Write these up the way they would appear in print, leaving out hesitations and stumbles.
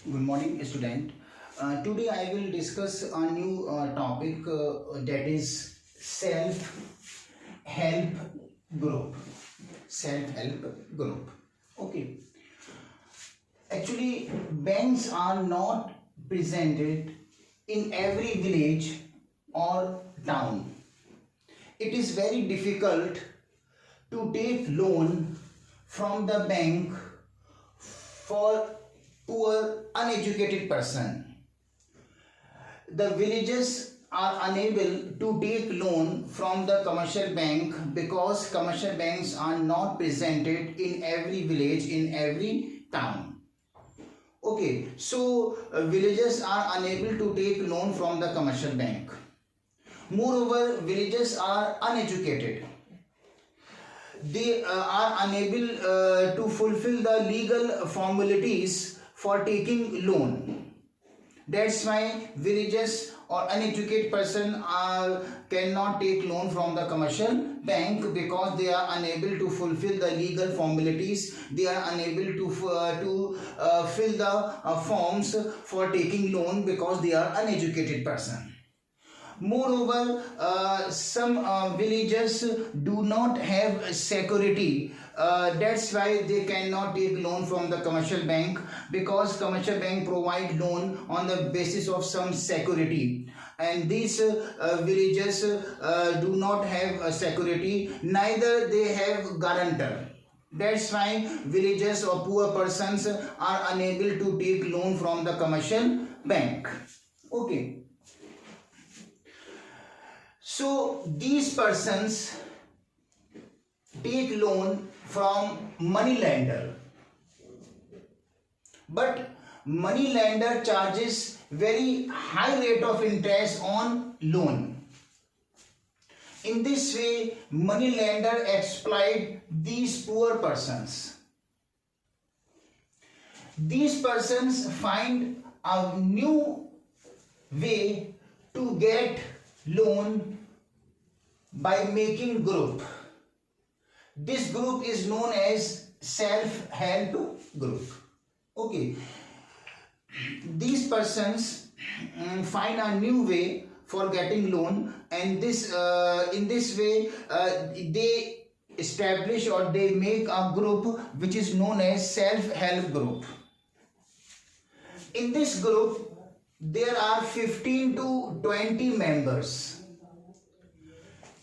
Good morning, student. Today I will discuss a new topic that is self-help group. Self-help group. Okay. Actually, banks are not presented in every village or town. It is very difficult to take loan from the bank for poor uneducated person. The villages are unable to take loan from the commercial bank because commercial banks are not presented in every village, in every town. Okay, so villages are unable to take loan from the commercial bank. Moreover, villages are uneducated. They are unable to fulfill the legal formalities for taking loan. That's why villages or uneducated person cannot take loan from the commercial bank because they are unable to fulfill the legal formalities. They are unable to fill the forms for taking loan because they are uneducated person. Moreover, some villages do not have security. That's why they cannot take loan from the commercial bank because commercial bank provide loan on the basis of some security. And these villages do not have security, neither they have guarantor. That's why villages or poor persons are unable to take loan from the commercial bank. Okay. So these persons take loan from money lender, but money lender charges very high rate of interest on loan. In this way, money lender exploit these poor persons. These persons find a new way to get loan by making group. This group is known as self-help group. Okay. These persons find a new way for getting loan, and in this way they establish or they make a group which is known as self-help group. In this group there are 15 to 20 members.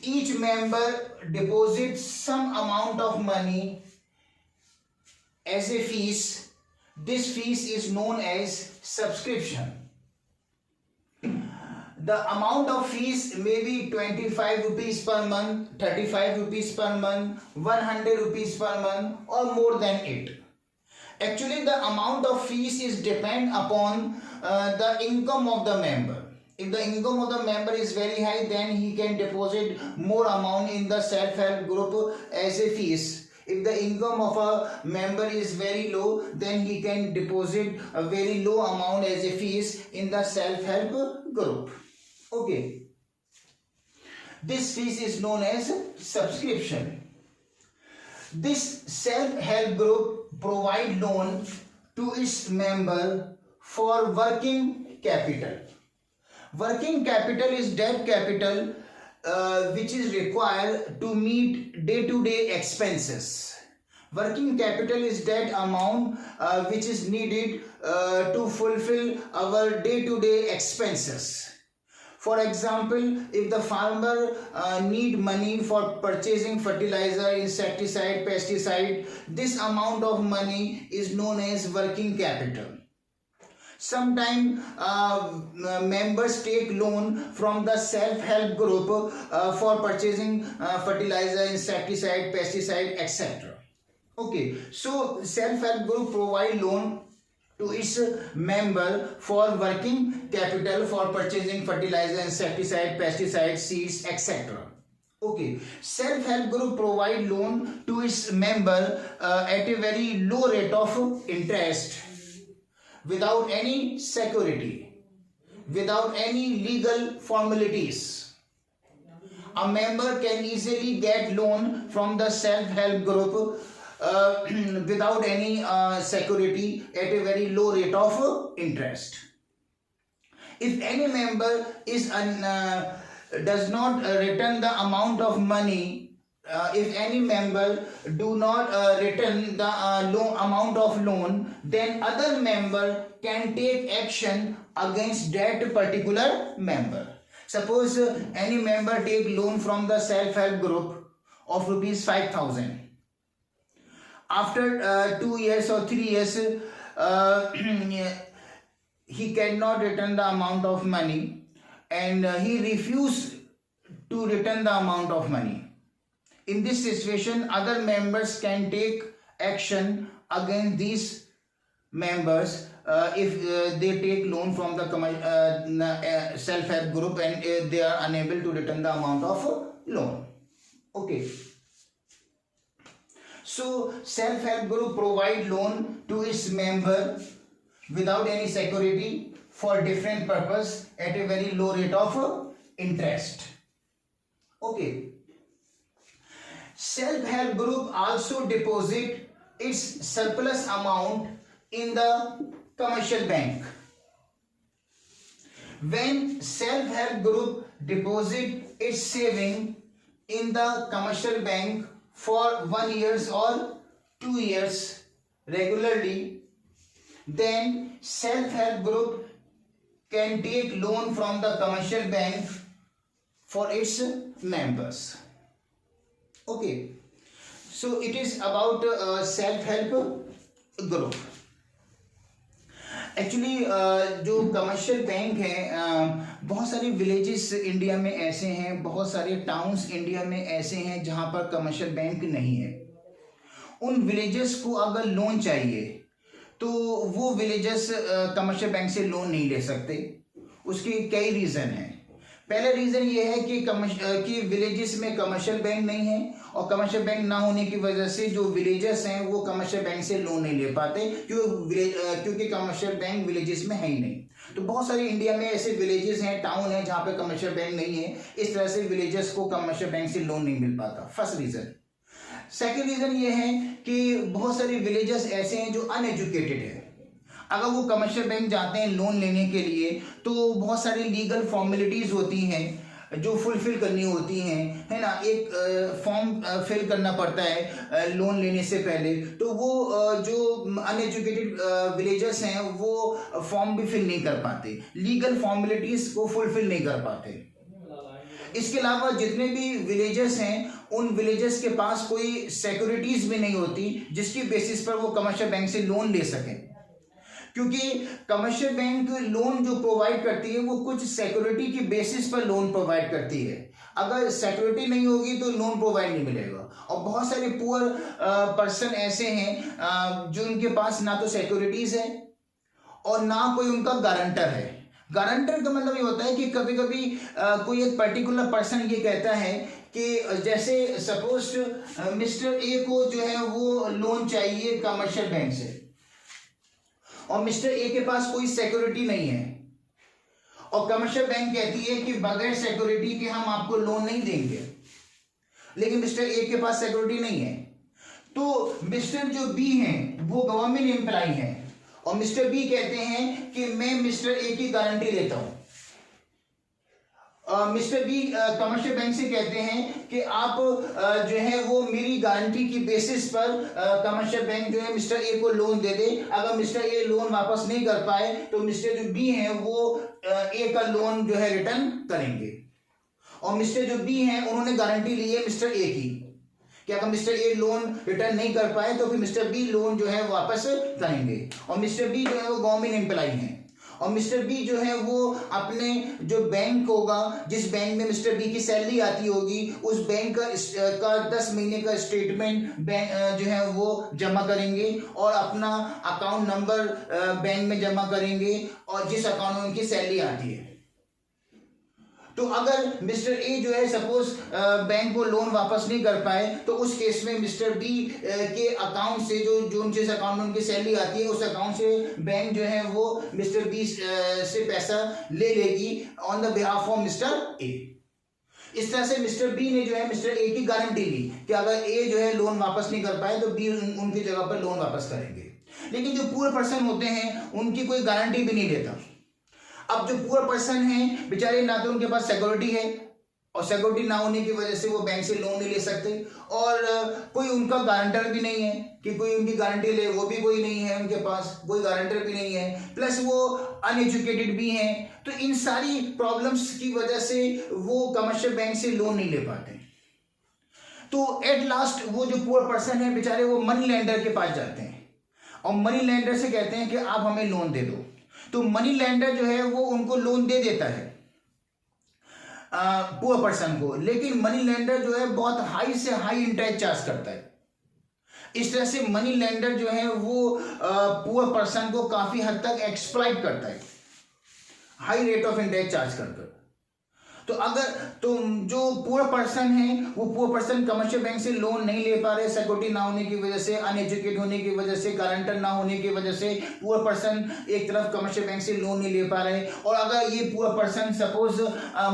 Each member deposits some amount of money as a fees. This fees is known as subscription. The amount of fees may be 25 rupees per month, 35 rupees per month, 100 rupees per month, or more than it. Actually, the amount of fees is depend upon the income of the member. If the income of the member is very high, then he can deposit more amount in the self-help group as a fees. If the income of a member is very low, then he can deposit a very low amount as a fees in the self-help group. Okay. This fees is known as subscription. This self-help group provide loan to its member for working capital. Working capital is debt capital which is required to meet day-to-day expenses. Working capital is debt amount which is needed to fulfill our day-to-day expenses. For example, if the farmer need money for purchasing fertilizer, insecticide, pesticide, this amount of money is known as working capital. Sometimes members take loan from the self-help group for purchasing fertilizer, insecticide, pesticide, etc. Okay, so self-help group provide loan to its member for working capital for purchasing fertilizer, insecticide, pesticide, seeds, etc. Okay, self-help group provide loan to its member at a very low rate of interest, without any security, without any legal formalities. A member can easily get loan from the self-help group without any security at a very low rate of interest. If any member does not return the amount of money, if any member do not return the amount of loan, then other member can take action against that particular member. Suppose any member take loan from the self-help group of rupees 5,000. After 2 years or 3 years, he cannot return the amount of money, and he refused to return the amount of money. In this situation, other members can take action against these members if they take loan from the self-help group and they are unable to return the amount of loan. Okay. So self-help group provide loan to its member without any security for different purpose at a very low rate of interest. Okay. Self-help group also deposit its surplus amount in the commercial bank. When self-help group deposit its saving in the commercial bank for 1 year or 2 years regularly, then self-help group can take loan from the commercial bank for its members. Okay, so it is about self-help group. Actually जो commercial bank है, बहुत सारे villages India में ऐसे हैं, बहुत सारे towns India में ऐसे हैं जहां पर कमर्शियल बैंक नहीं है. उन विलेजेस को अगर लोन चाहिए तो वो विलेजेस कमर्शियल बैंक से लोन नहीं ले सकते. उसके कई रीज़न हैं. पहला रीज़न ये है कि विलेजेस में कमर्शियल बैंक नहीं है, और कमर्शियल बैंक ना होने की वजह से जो विलेजेस हैं वो कमर्शियल बैंक से लोन नहीं ले पाते, क्योंकि कमर्शियल बैंक विलेजेस में है ही नहीं. तो बहुत सारे इंडिया में ऐसे विलेजेस हैं, टाउन हैं जहाँ पे कमर्शियल बैंक नहीं है. इस तरह से विलेजेस को कमर्शियल बैंक से लोन नहीं मिल पाता. First reason. सेकेंड रीज़न ये है कि बहुत सारे विलेजेस ऐसे हैं जो अनएजुकेटेड है. अगर वो कमर्शियल बैंक जाते हैं लोन लेने के लिए तो बहुत सारी लीगल फॉर्मेलिटीज़ होती हैं जो फुलफिल करनी होती हैं, है ना. एक फॉर्म फिल करना पड़ता है लोन लेने से पहले. तो वो जो अनएजुकेटेड विलेजर्स हैं वो फॉर्म भी फिल नहीं कर पाते, लीगल फॉर्मेलिटीज़ को फुलफिल नहीं कर पाते. इसके अलावा जितने भी विलेजर्स हैं उन विलेजर्स के पास कोई सिक्योरिटीज़ भी नहीं होती जिसकी बेसिस पर वो कमर्शियल बैंक से लोन ले सकें, क्योंकि कमर्शियल बैंक लोन जो प्रोवाइड करती है वो कुछ सिक्योरिटी की बेसिस पर लोन प्रोवाइड करती है. अगर सिक्योरिटी नहीं होगी तो लोन प्रोवाइड नहीं मिलेगा. और बहुत सारे पुअर पर्सन ऐसे हैं जो उनके पास ना तो सिक्योरिटीज़ है और ना कोई उनका गारंटर है. गारंटर का मतलब ये होता है कि कभी कभी कोई एक पर्टिकुलर पर्सन ये कहता है कि जैसे सपोज मिस्टर ए को जो है वो लोन चाहिए कमर्शियल बैंक से, और मिस्टर ए के पास कोई सिक्योरिटी नहीं है, और कमर्शियल बैंक कहती है कि बगैर सिक्योरिटी के हम आपको लोन नहीं देंगे. लेकिन मिस्टर ए के पास सिक्योरिटी नहीं है, तो मिस्टर जो बी हैं वो गवर्नमेंट एम्प्लॉय हैं, और मिस्टर बी कहते हैं कि मैं मिस्टर ए की गारंटी लेता हूं. मिस्टर बी कमर्शियल बैंक से कहते हैं कि आप जो है वो मेरी गारंटी की बेसिस पर कमर्शियल बैंक जो है मिस्टर ए को लोन दे दे. अगर मिस्टर ए लोन वापस नहीं कर पाए तो मिस्टर जो बी हैं वो ए का लोन जो है रिटर्न करेंगे. और मिस्टर जो बी हैं उन्होंने गारंटी ली है मिस्टर ए की कि अगर मिस्टर ए लोन रिटर्न नहीं कर पाए तो फिर मिस्टर बी लोन जो है वापस करेंगे. और मिस्टर बी जो है वो गवर्नमेंट एम्प्लॉय हैं, और मिस्टर बी जो है वो अपने जो बैंक होगा, जिस बैंक में मिस्टर बी की सैलरी आती होगी, उस बैंक का 10 महीने का स्टेटमेंट बैंक जो है वो जमा करेंगे और अपना अकाउंट नंबर बैंक में जमा करेंगे, और जिस अकाउंट में उनकी सैलरी आती है. तो अगर मिस्टर ए जो है सपोज बैंक को लोन वापस नहीं कर पाए तो उस केस में मिस्टर बी के अकाउंट से जो जिस अकाउंट में उनकी सैलरी आती है उस अकाउंट से बैंक जो है वो मिस्टर बी से पैसा ले लेगी on the behalf of mister A. इस तरह से मिस्टर बी ने जो है मिस्टर ए की गारंटी ली कि अगर ए जो है लोन वापस नहीं कर पाए तो बी उनकी जगह पर लोन वापस करेंगे। लेकिन जो पुअर पर्सन होते हैं उनकी कोई गारंटी भी नहीं देता। अब जो पुअर पर्सन है बेचारे, ना तो उनके पास सिक्योरिटी है और सिक्योरिटी ना होने की वजह से वो बैंक से लोन नहीं ले सकते, और कोई उनका गारंटर भी नहीं है कि कोई उनकी गारंटी ले, वो भी कोई नहीं है, उनके पास कोई गारंटर भी नहीं है, प्लस वो अनएजुकेटेड भी हैं। तो इन सारी प्रॉब्लम्स की वजह से वो कमर्शियल बैंक से लोन नहीं ले पाते। तो एट लास्ट वो जो पुअर पर्सन है बेचारे वो मनी लेंडर के पास जाते हैं और मनी लेंडर से कहते हैं कि आप हमें लोन दे दो। तो मनी लेंडर जो है वो उनको लोन दे देता है पुअर पर्सन को, लेकिन मनी लेंडर जो है बहुत हाई से हाई इंटरेस्ट चार्ज करता है। इस तरह से मनी लेंडर जो है वो पुअर पर्सन को काफी हद तक एक्सप्लॉइट करता है, high rate of interest charge करकर। तो जो पुअर पर्सन है वो पुअर पर्सन कमर्शियल बैंक से लोन नहीं ले पा रहे, सिक्योरिटी ना होने की वजह से, अनएजुकेट होने की वजह से, गारंटर ना होने की वजह से पुअर पर्सन एक तरफ कमर्शियल बैंक से लोन नहीं ले पा रहे। और अगर ये poor person suppose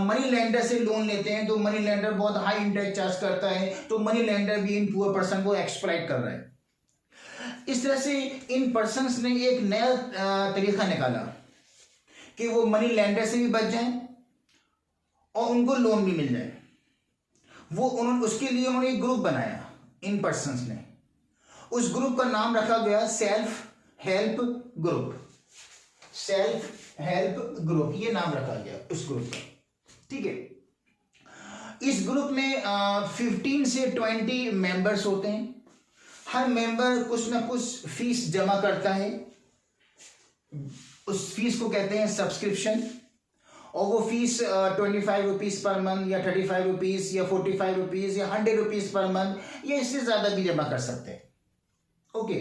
money lender से लोन लेते हैं तो मनी लेंडर बहुत हाई इंटरेस्ट चार्ज करता है, तो मनी लेंडर भी इन पुअर पर्सन को एक्सप्लॉइट कर रहा है। इस तरह से इन पर्सन्स ने एक नया तरीका निकाला कि वो मनी लेंडर से भी बच जाएं और उनको लोन भी मिल जाए। उसके लिए उन्होंने एक ग्रुप बनाया इन पर्सन्स ने। उस ग्रुप का नाम रखा गया self help group. Self help group ये नाम रखा गया उस ग्रुप का, ठीक है। इस ग्रुप में 15 से 20 मेंबर्स होते हैं। हर मेंबर कुछ ना कुछ फीस जमा करता है, उस फीस को कहते हैं सब्सक्रिप्शन, और वो फीस 25 रुपीज पर मंथ या 35 रुपीज या 45 रुपीज या 100 रुपीज पर मंथ या इससे ज्यादा भी जमा कर सकते हैं। ओके,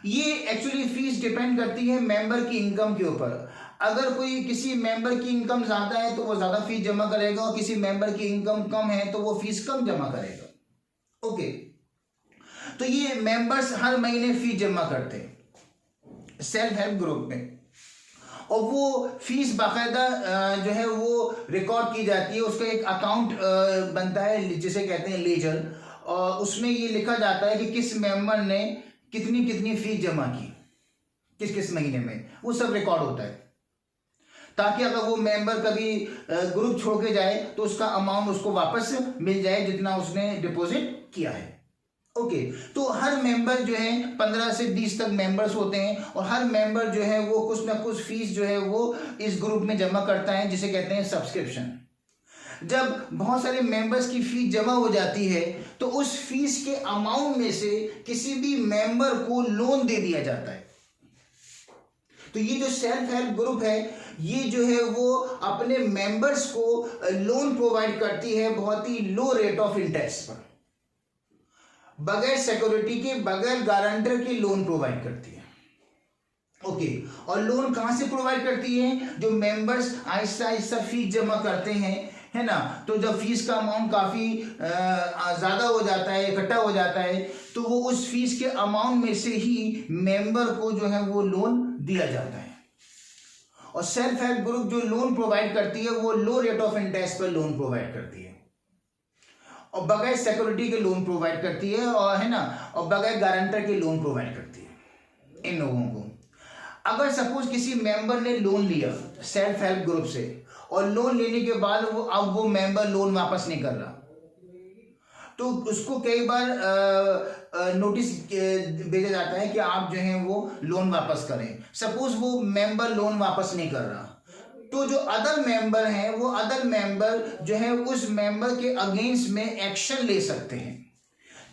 ये एक्चुअली फीस डिपेंड करती है मेंबर की इनकम के ऊपर। अगर कोई किसी मेंबर की इनकम ज्यादा है तो वो ज्यादा फीस जमा करेगा, और किसी मेंबर की इनकम कम है तो वो फीस कम जमा करेगा। ओके, तो ये मेंबर्स हर महीने फीस जमा करते हैं सेल्फ हेल्प ग्रुप में, और वो फीस बाकायदा जो है वो रिकॉर्ड की जाती है। उसका एक अकाउंट बनता है जिसे कहते हैं लेजर, और उसमें ये लिखा जाता है कि किस मेंबर ने कितनी कितनी फीस जमा की किस किस महीने में, वो सब रिकॉर्ड होता है, ताकि अगर वो मेंबर कभी ग्रुप छोड़ के जाए तो उसका अमाउंट उसको वापस मिल जाए जितना उसने डिपॉजिट किया है। ओके, तो हर मेंबर जो है 15 से 20 तक मेंबर्स होते हैं, और हर मेंबर जो है वो कुछ ना कुछ फीस जो है वो इस ग्रुप में जमा करता है जिसे कहते हैं सब्सक्रिप्शन। जब बहुत सारे मेंबर्स की फीस जमा हो जाती है तो उस फीस के अमाउंट में से किसी भी मेंबर को लोन दे दिया जाता है। तो ये जो सेल्फ हेल्प ग्रुप है ये जो है वो अपने मेंबर्स को लोन प्रोवाइड करती है बहुत ही लो रेट ऑफ इंटरेस्ट पर, बगैर सिक्योरिटी के, बगैर गारंटर के लोन प्रोवाइड करती है। ओके, और लोन कहां से प्रोवाइड करती है? जो मेंबर्स आहिस्ता आहिस्ता फीस जमा करते हैं, है ना, तो जब फीस का अमाउंट काफी ज्यादा हो जाता है, इकट्ठा हो जाता है, तो वो उस फीस के अमाउंट में से ही मेंबर को जो है वो लोन दिया जाता है। और सेल्फ हेल्प ग्रुप जो लोन प्रोवाइड करती है वो लो रेट ऑफ इंटरेस्ट पर लोन प्रोवाइड करती है, और बगैर सिक्योरिटी के लोन प्रोवाइड करती है, और है ना, और बगैर गारंटर के लोन प्रोवाइड करती है इन लोगों को। अगर सपोज किसी मेंबर ने लोन लिया सेल्फ हेल्प ग्रुप से, और लोन लेने के बाद वो मेंबर लोन वापस नहीं कर रहा, तो उसको कई बार नोटिस भेजा जाता है कि आप जो है वो लोन वापस करें। सपोज वो मेंबर लोन वापस नहीं कर रहा, तो जो अदर मेंबर हैं वो अदर मेंबर जो है उस मेंबर के अगेंस्ट में एक्शन ले सकते हैं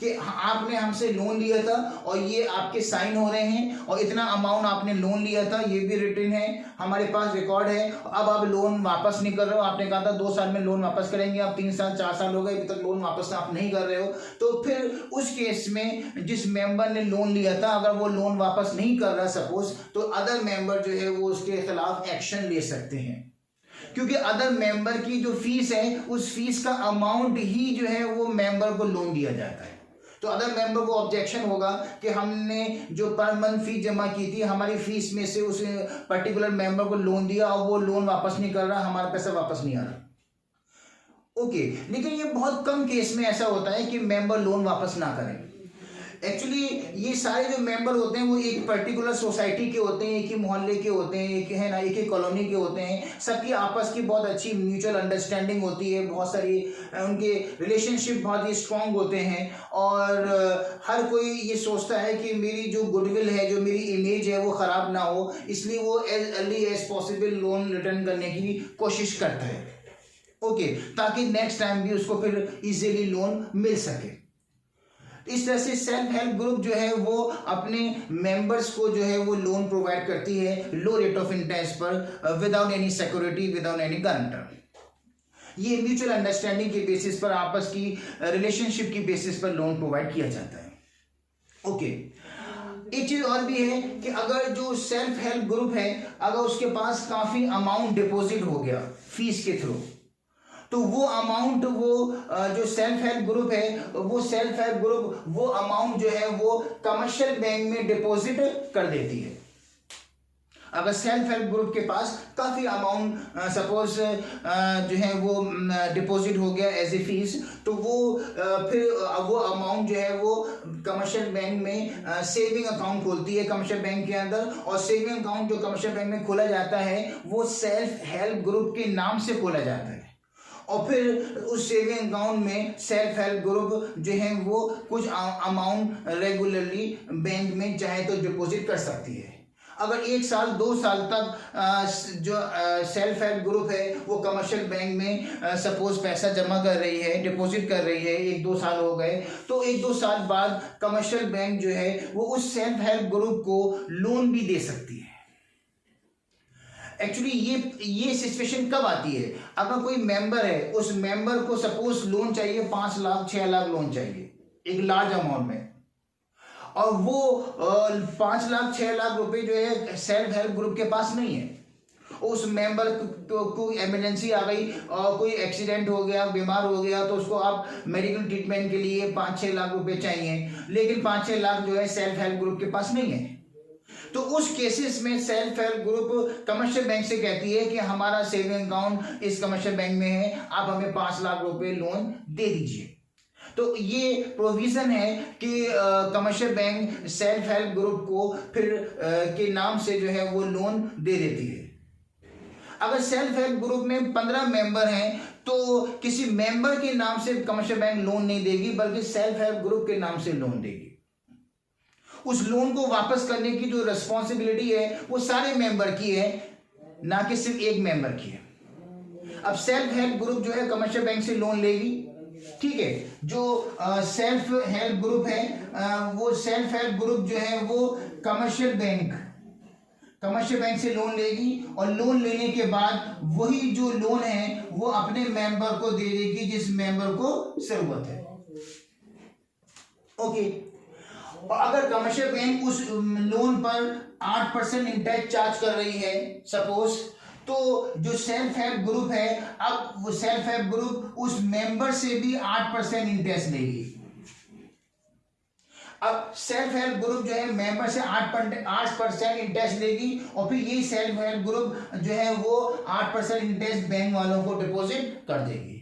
कि आपने हमसे लोन लिया था और ये आपके साइन हो रहे हैं, और इतना अमाउंट आपने लोन लिया था, ये भी रिटर्न है, हमारे पास रिकॉर्ड है, अब आप लोन वापस नहीं कर रहे हो, आपने कहा था 2 साल में लोन वापस करेंगे, अब 3 साल 4 साल हो गए, अभी तक लोन वापस आप नहीं कर रहे हो। तो फिर उस केस में जिस मेंबर ने लोन लिया था अगर वो लोन वापस नहीं कर रहा सपोज, तो अदर मेंबर जो है वो उसके खिलाफ एक्शन ले सकते हैं, क्योंकि अदर मेंबर की जो फीस है उस फीस का अमाउंट ही जो है वो मेंबर को लोन दिया जाता है। तो अदर मेंबर को ऑब्जेक्शन होगा कि हमने जो पर मंथ फीस जमा की थी, हमारी फीस में से उस पर्टिकुलर मेंबर को लोन दिया और वो लोन वापस नहीं कर रहा, हमारा पैसा वापस नहीं आ रहा। ओके, लेकिन ये बहुत कम केस में ऐसा होता है कि मेंबर लोन वापस ना करें। एक्चुअली ये सारे जो मेंबर होते हैं वो एक पर्टिकुलर सोसाइटी के होते हैं, एक ही मोहल्ले के होते हैं, एक है ना, एक ही कॉलोनी के होते हैं। सबकी आपस की बहुत अच्छी म्यूचुअल अंडरस्टैंडिंग होती है, बहुत सारी उनके रिलेशनशिप बहुत ही स्ट्रांग होते हैं, और हर कोई ये सोचता है कि मेरी जो गुडविल है, जो मेरी इमेज है वो ख़राब ना हो, इसलिए वो as early as possible loan return करने की कोशिश करता है। ओके, ताकि नेक्स्ट टाइम भी उसको फिर इजीली लोन मिल सके। इस तरह से सेल्फ हेल्प ग्रुप जो है वो अपने मेंबर्स को जो है वो लोन प्रोवाइड करती है लो रेट ऑफ इंटरेस्ट पर, without any security, without any guarantor. ये म्यूचुअल अंडरस्टैंडिंग के बेसिस पर, आपस की रिलेशनशिप की बेसिस पर लोन प्रोवाइड किया जाता है। ओके, एक चीज और भी है कि अगर जो सेल्फ हेल्प ग्रुप है, अगर उसके पास काफी अमाउंट डिपॉजिट हो गया फीस के थ्रू, तो वो अमाउंट, वो जो सेल्फ हेल्प ग्रुप है, वो सेल्फ हेल्प ग्रुप वो अमाउंट जो है वो कमर्शियल बैंक में डिपॉजिट कर देती है। अगर सेल्फ हेल्प ग्रुप के पास काफ़ी अमाउंट सपोज जो है वो डिपॉजिट हो गया एज ए फीस, तो वो फिर वो अमाउंट जो है वो कमर्शियल बैंक में सेविंग अकाउंट खोलती है कमर्शियल बैंक के अंदर, और सेविंग अकाउंट जो कमर्शियल बैंक में खोला जाता है वो सेल्फ हेल्प ग्रुप के नाम से खोला जाता है, और फिर उस सेविंग अकाउंट में सेल्फ हेल्प ग्रुप जो है वो कुछ अमाउंट रेगुलरली बैंक में चाहे तो डिपॉजिट कर सकती है। अगर 1 साल 2 साल तक जो सेल्फ हेल्प ग्रुप है वो कमर्शियल बैंक में सपोज पैसा जमा कर रही है, डिपॉजिट कर रही है, 1-2 साल हो गए, तो 1-2 साल बाद कमर्शियल बैंक जो है वो उस सेल्फ हेल्प ग्रुप को लोन भी दे सकती है। एक्चुअली ये सिचुएशन कब आती है? अगर कोई मेंबर है, उस मेंबर को सपोज लोन चाहिए 5 लाख 6 लाख लोन चाहिए एक लार्ज अमाउंट में, और वो 5 लाख 6 लाख रुपए जो है सेल्फ हेल्प ग्रुप के पास नहीं है। उस मेंबर को इमरजेंसी आ गई और कोई एक्सीडेंट हो गया, बीमार हो गया, तो उसको आप मेडिकल ट्रीटमेंट के लिए 5-6 लाख रुपए चाहिए, लेकिन 5-6 लाख जो है सेल्फ हेल्प ग्रुप के पास नहीं है। तो उस केसेस में self help group commercial bank से कहती है कि हमारा सेविंग अकाउंट इस कमर्शियल बैंक में है, आप हमें 5 लाख रुपए लोन दे दीजिए। तो ये प्रोविजन है कि commercial bank self help group को फिर के नाम से जो है वो लोन दे देती है। अगर सेल्फ हेल्प ग्रुप में 15 मेंबर हैं तो किसी मेंबर के नाम से कमर्शियल बैंक लोन नहीं देगी, बल्कि सेल्फ हेल्प ग्रुप के नाम से लोन देगी। उस लोन को वापस करने की जो रिस्पॉन्सिबिलिटी है वो सारे मेंबर की है, ना कि सिर्फ एक मेंबर की है। अब सेल्फ हेल्प ग्रुप जो है कमर्शियल बैंक से लोन लेगी, ठीक है। जो सेल्फ हेल्प ग्रुप है वो सेल्फ हेल्प ग्रुप जो है वो कमर्शियल बैंक से लोन लेगी, और लोन लेने के बाद वही जो लोन है वो अपने मेंबर को दे देगी जिस मेंबर को जरूरत है। ओके, और अगर कमर्शियल बैंक उस लोन पर 8% इंटरेस्ट चार्ज कर रही है सपोज, तो जो सेल्फ हेल्प ग्रुप है, अब वो सेल्फ हेल्प ग्रुप उस मेंबर से भी 8% इंटरेस्ट लेगी। अब सेल्फ हेल्प ग्रुप जो है मेंबर से 8% इंटरेस्ट लेगी, और फिर ये सेल्फ हेल्प ग्रुप जो है वो 8% इंटरेस्ट बैंक वालों को डिपॉजिट कर देगी।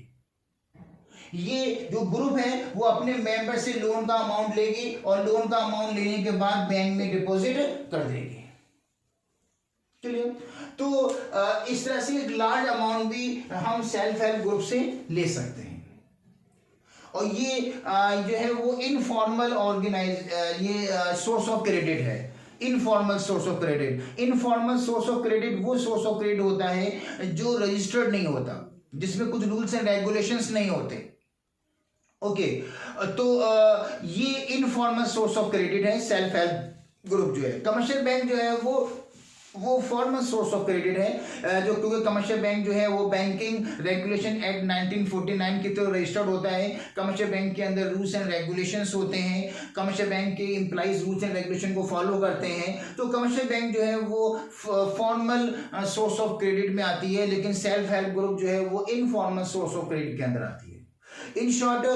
ये जो ग्रुप है वो अपने मेंबर से लोन का अमाउंट लेगी, और लोन का अमाउंट लेने के बाद बैंक में डिपॉजिट कर देगी। क्लियर? तो इस तरह से एक लार्ज अमाउंट भी हम सेल्फ हेल्प ग्रुप से ले सकते हैं। और ये जो है वो इनफॉर्मल सोर्स ऑफ क्रेडिट है। Informal source of credit, informal source of credit वो सोर्स ऑफ क्रेडिट होता है जो रजिस्टर्ड नहीं होता, जिसमें कुछ रूल्स एंड रेगुलेशंस नहीं होते। ओके, तो ये इनफॉर्मल सोर्स ऑफ क्रेडिट है सेल्फ हेल्प ग्रुप जो है। कमर्शियल बैंक जो है वो फॉर्मल सोर्स ऑफ क्रेडिट है, जो क्योंकि कमर्शियल बैंक जो है वो बैंकिंग रेगुलेशन एक्ट 1949 के तहत रजिस्टर्ड होता है। कमर्शियल बैंक के अंदर रूल्स एंड रेगुलेशंस होते हैं, कमर्शियल बैंक के एम्प्लॉइज रूल्स एंड रेगुलेशन को फॉलो करते हैं। तो कमर्शियल बैंक जो है वो फॉर्मल सोर्स ऑफ क्रेडिट में आती है, लेकिन सेल्फ हेल्प ग्रुप जो है वो इनफॉर्मल सोर्स ऑफ क्रेडिट के अंदर आती है। In short,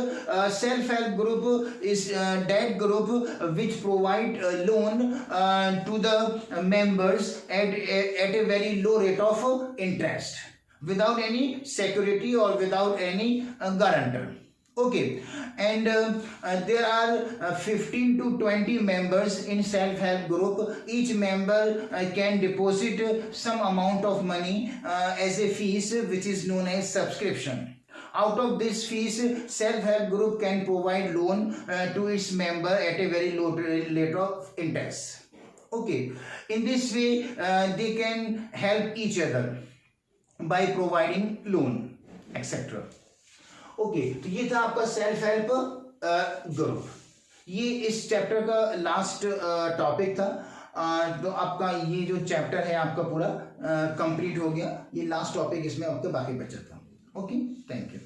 self-help group is that group which provide loan to the members at a very low rate of interest. without any security or without any guarantor. Okay, and there are 15 to 20 members in self-help group. Each member can deposit some amount of money as a fees, which is known as subscription. Out of this fees, self-help group can provide loan to its member at a very low rate of interest. Okay, in this way they can help each other by providing loan, etc. Okay, तो ये था आपका self help group. ये इस chapter का last topic था. तो आपका ये जो चैप्टर है आपका पूरा कंप्लीट हो गया. ये लास्ट टॉपिक इसमें आपका बाकी बचा था. Okay, thank you.